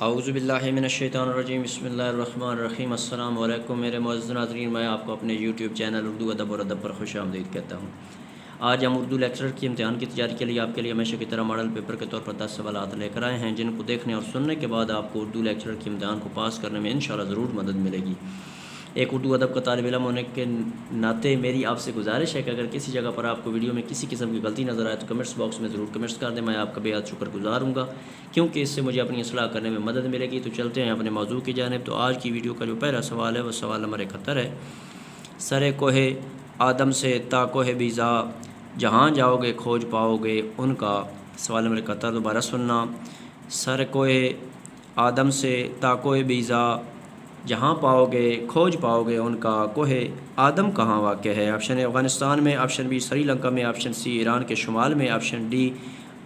اعوذ باللہ من الشیطان الرجیم، بسم اللہ الرحمن الرحیم۔ السلام علیکم میرے معزز ناظرین، میں آپ کو اپنے یوٹیوب چینل اردو ادب اور ادب پر خوش آمدید کہتا ہوں۔ آج ہم اردو لیکچرر کی امتحان کی تیاری کے لیے آپ کے لیے ہمیشہ کی طرح ماڈل پیپر کے طور پر 10 سوالات لے کر آئے ہیں، جن کو دیکھنے اور سننے کے بعد آپ کو اردو لیکچرر کی امتحان کو پاس کرنے میں انشاءاللہ ضرور مدد ملے گی۔ ایک اردو ادب کا طالب علم ہونے کے ناطے میری آپ سے گزارش ہے کہ اگر کسی جگہ پر آپ کو ویڈیو میں کسی قسم کی غلطی نظر آئے تو کمنٹس باکس میں ضرور کمنٹس کر دیں، میں آپ کا بے حد شکر گزار ہوں گا، کیونکہ اس سے مجھے اپنی اصلاح کرنے میں مدد ملے گی۔ تو چلتے ہیں اپنے موضوع کی جانب۔ تو آج کی ویڈیو کا جو پہلا سوال ہے وہ سوال نمبر 71 ہے۔ سر کوہ آدم سے تا کوہ بیضا، جہاں جاؤ گے کھوج پاؤ گے ان کا۔ سوال نمبر 71 دوبارہ سننا۔ سر کوہ آدم سے تا کوہ بیضا، جہاں پاؤ گے کھوج پاؤ گے ان کا۔ کوہ آدم کہاں واقع ہے؟ آپشن اے افغانستان میں، آپشن بی سری لنکا میں، آپشن سی ایران کے شمال میں، آپشن ڈی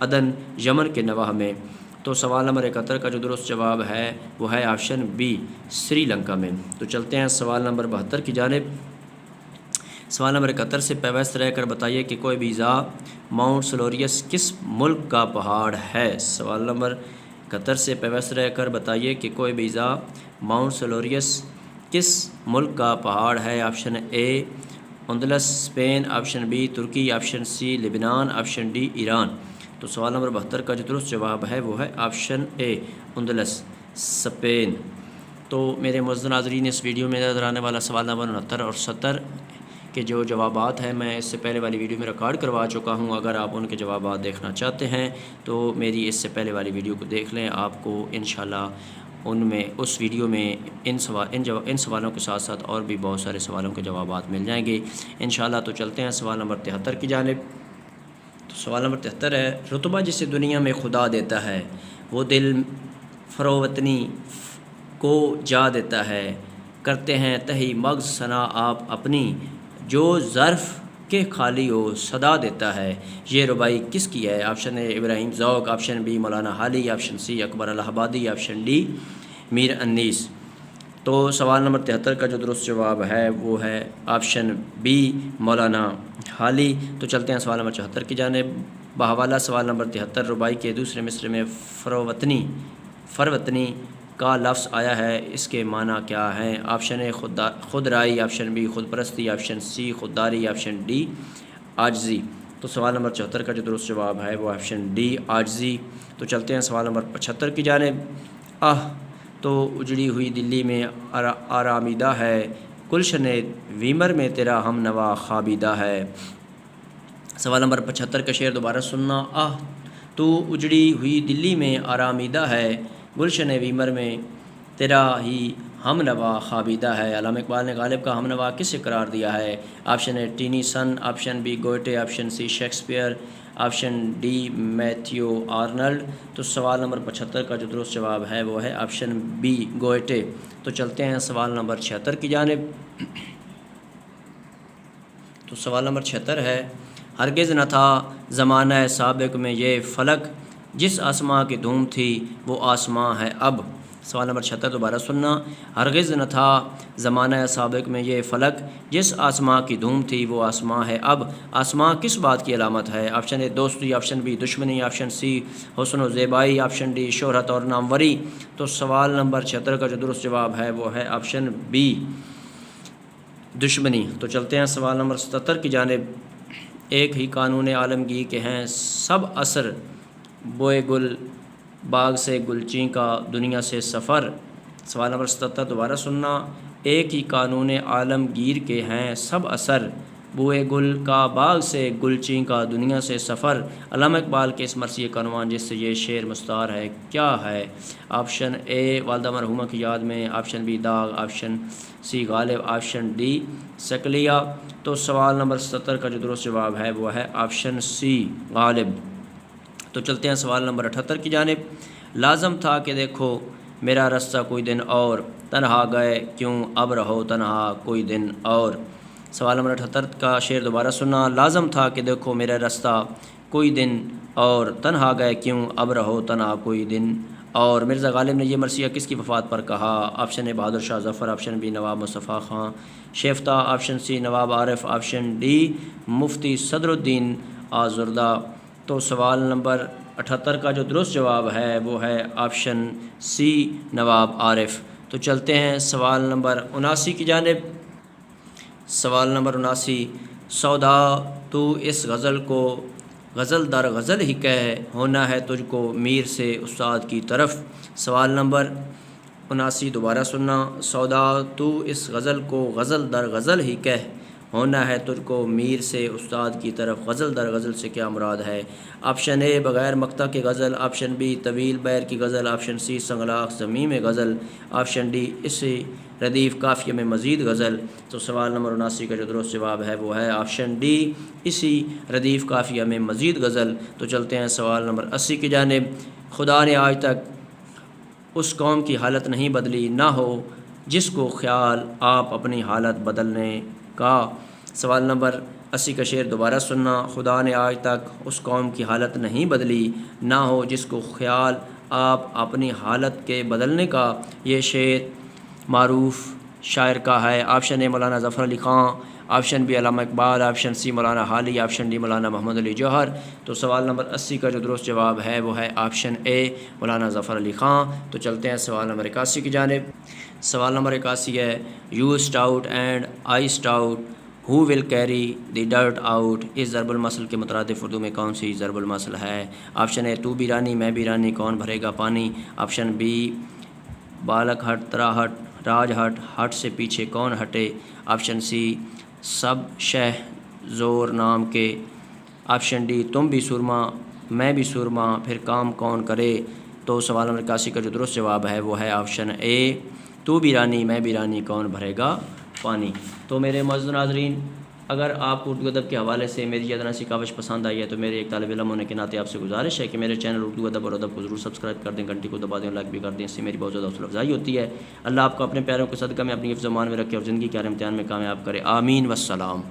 عدن یمن کے نواح میں۔ تو سوال نمبر 71 کا جو درست جواب ہے وہ ہے آپشن بی سری لنکا میں۔ تو چلتے ہیں سوال نمبر 72 کی جانب۔ سوال نمبر 71 سے پیوست رہ کر بتائیے کہ کوہ بیضا ماؤنٹ سلوریس کس ملک کا پہاڑ ہے؟ سوال نمبر 71 سے پیوست رہ کر بتائیے کہ کوہ بیضا ماؤنٹ سلوریس کس ملک کا پہاڑ ہے؟ آپشن اے اندلس اسپین، آپشن بی ترکی، آپشن سی لبنان، آپشن ڈی ایران۔ تو سوال نمبر 72 کا جو درست جواب ہے وہ ہے آپشن اے اندلس اسپین۔ تو میرے معزز ناظرین، اس ویڈیو میں نظر آنے والا سوال نمبر 69 اور 70 کے جو جوابات ہیں میں اس سے پہلے والی ویڈیو میں ریکارڈ کروا چکا ہوں۔ اگر آپ ان کے جوابات دیکھنا چاہتے ہیں تو میری اس سے پہلے والی ویڈیو کو دیکھ لیں، آپ کو انشاءاللہ ان میں اس ویڈیو میں ان سوالوں کے ساتھ ساتھ اور بھی بہت سارے سوالوں کے جوابات مل جائیں گے انشاءاللہ۔ تو چلتے ہیں سوال نمبر 73 کی جانب۔ تو سوال نمبر 73 ہے، رتبہ جسے دنیا میں خدا دیتا ہے وہ دل فروتنی کو جا دیتا ہے، کرتے ہیں تہی مغز ثنا آپ اپنی، جو ظرف کے خالی ہو صدا دیتا ہے۔ یہ ربائی کس کی ہے؟ آپشن اے ابراہیم ذوق، آپشن بی مولانا حالی، آپشن سی اکبر الہ آبادی، آپشن ڈی میر انیس۔ تو سوال نمبر 73 کا جو درست جواب ہے وہ ہے آپشن بی مولانا حالی۔ تو چلتے ہیں سوال نمبر 74 کی جانب۔ بحوالہ سوال نمبر 73 ربائی کے دوسرے مصرع میں فروتنی کا لفظ آیا ہے، اس کے معنی کیا ہیں؟ آپشن اے خود رائی، آپشن بی خود پرستی، آپشن سی خودداری، آپشن ڈی عاجزی۔ تو سوال نمبر 74 کا جو درست جواب ہے وہ آپشن ڈی عاجزی۔ تو چلتے ہیں سوال نمبر 75 کی جانب۔ تو اجڑی ہوئی دلی میں آرامیدہ ہے، گلشن ویمر میں تیرا ہم نوا خوابیدہ ہے۔ سوال نمبر 75 کا شعر دوبارہ سننا۔ تو اجڑی ہوئی دلی میں آرامیدہ ہے، گلشن ویمر میں تیرا ہی ہم نوا خوابیدہ ہے۔ علامہ اقبال نے غالب کا ہم نوا کسے قرار دیا ہے؟ آپشن اے ٹینی سن، option B Goethe, option C Shakespeare, option D Matthew Arnold. تو سوال نمبر 75 کا جو درست جواب ہے وہ ہے آپشن بی گوئٹے۔ تو چلتے ہیں سوال نمبر 76 کی جانب۔ تو سوال نمبر 76 ہے، ہرگز نہ تھا زمانہ سابق میں یہ فلک، جس آسماں کی دھوم تھی وہ آسماں ہے اب۔ سوال نمبر 76 دوبارہ سننا۔ ہرگز نہ تھا زمانہ سابق میں یہ فلک، جس آسماں کی دھوم تھی وہ آسماں ہے اب۔ آسماں کس بات کی علامت ہے؟ آپشن اے دوستی، آپشن بی دشمنی، آپشن سی حسن و زیبائی، آپشن ڈی شہرت اور ناموری۔ تو سوال نمبر 76 کا جو درست جواب ہے وہ ہے آپشن بی دشمنی۔ تو چلتے ہیں سوال نمبر 77 کی جانب۔ ایک ہی قانون عالمگیر کے ہیں سب اثر، بوئے گل باغ سے گلچین کا دنیا سے سفر۔ سوال نمبر 77 دوبارہ سننا۔ ایک ہی قانون عالمگیر کے ہیں سب اثر، بوئے گل کا باغ سے گلچین کا دنیا سے سفر۔ علامہ اقبال کے اس مرثیے کا عنوان جس سے یہ شعر مستعار ہے کیا ہے؟ آپشن اے والدہ مرحومہ کی یاد میں، آپشن بی داغ، آپشن سی غالب، آپشن ڈی سکلیہ۔ تو سوال نمبر 77 کا جو درست جواب ہے وہ ہے آپشن سی غالب۔ تو چلتے ہیں سوال نمبر 78 کی جانب۔ لازم تھا کہ دیکھو میرا رستہ کوئی دن اور، تنہا گئے کیوں اب رہو تنہا کوئی دن اور۔ سوال نمبر 78 کا شعر دوبارہ سننا۔ لازم تھا کہ دیکھو میرا رستہ کوئی دن اور، تنہا گئے کیوں اب رہو تنہا کوئی دن اور۔ مرزا غالب نے یہ مرثیہ کس کی وفات پر کہا؟ آپشن اے بہادر شاہ ظفر، آپشن بی نواب مصطفیٰ خان شیفتہ، آپشن سی نواب عارف، آپشن ڈی مفتی صدر الدین آزردہ۔ تو سوال نمبر 78 کا جو درست جواب ہے وہ ہے آپشن سی نواب عارف۔ تو چلتے ہیں سوال نمبر 79 کی جانب۔ سوال نمبر 79، سودا تو اس غزل کو غزل در غزل ہی کہہ، ہونا ہے تجھ کو میر سے استاد کی طرف۔ سوال نمبر 79 دوبارہ سننا، سودا تو اس غزل کو غزل در غزل ہی کہہ، ہونا ہے تجھ کو میر سے استاد کی طرف۔ غزل در غزل سے کیا مراد ہے؟ آپشن اے بغیر مقطع کی غزل، آپشن بی طویل بیر کی غزل، آپشن سی سنگلاخ ضمیم غزل، آپشن ڈی اسی ردیف قافیہ میں مزید غزل۔ تو سوال نمبر 79 کا جو درست جواب ہے وہ ہے آپشن ڈی اسی ردیف قافیہ میں مزید غزل۔ تو چلتے ہیں سوال نمبر 80 کی جانب۔ خدا نے آج تک اس قوم کی حالت نہیں بدلی، نہ ہو جس کو خیال آپ اپنی حالت بدلنے کا۔ سوال نمبر 80 کا شعر دوبارہ سننا، خدا نے آج تک اس قوم کی حالت نہیں بدلی، نہ ہو جس کو خیال آپ اپنی حالت کے بدلنے کا۔ یہ شعر معروف شاعر کا ہے۔ آپشن اے مولانا ظفر علی خان، آپشن بی علامہ اقبال، آپشن سی مولانا حالی، آپشن ڈی مولانا محمد علی جوہر۔ تو سوال نمبر 80 کا جو درست جواب ہے وہ ہے آپشن اے مولانا ظفر علی خان۔ تو چلتے ہیں سوال نمبر 81 کی جانب۔ سوال نمبر 81 ہے، you stout and I stout, who will carry the dirt out, اس ضرب المثل کے مترادف اردو میں کون سی ضرب المثل ہے؟ آپشن اے تو بھی رانی میں بھی رانی، کون بھرے گا پانی، آپشن بی بالک ہٹ ترا ہٹ راج ہٹ، ہٹ سے پیچھے کون ہٹے، آپشن سی سب شہ زور نام کے، آپشن ڈی تم بھی سرما میں بھی سرما، پھر کام کون کرے۔ تو سوال نمبر 81 کا جو درست جواب ہے وہ ہے آپشن اے تو بھی رانی میں بھی رانی، کون بھرے گا پانی۔ تو میرے معزز ناظرین، اگر آپ کو اردو ادب کے حوالے سے میری ادنا سی کاوش پسند آئی ہے تو میرے ایک طالب علم ہونے کے ناطے آپ سے گزارش ہے کہ میرے چینل اردو ادب اور ادب کو ضرور سبسکرائب کر دیں، گھنٹی کو دبا دیں، لائک بھی کر دیں، اس سے میری بہت زیادہ حوصلہ افزائی ہوتی ہے۔ اللہ آپ کو اپنے پیاروں کے صدقہ میں اپنی حفظ و امان میں رکھے اور زندگی کے ہر امتحان میں کامیاب کرے، آمین والسلام۔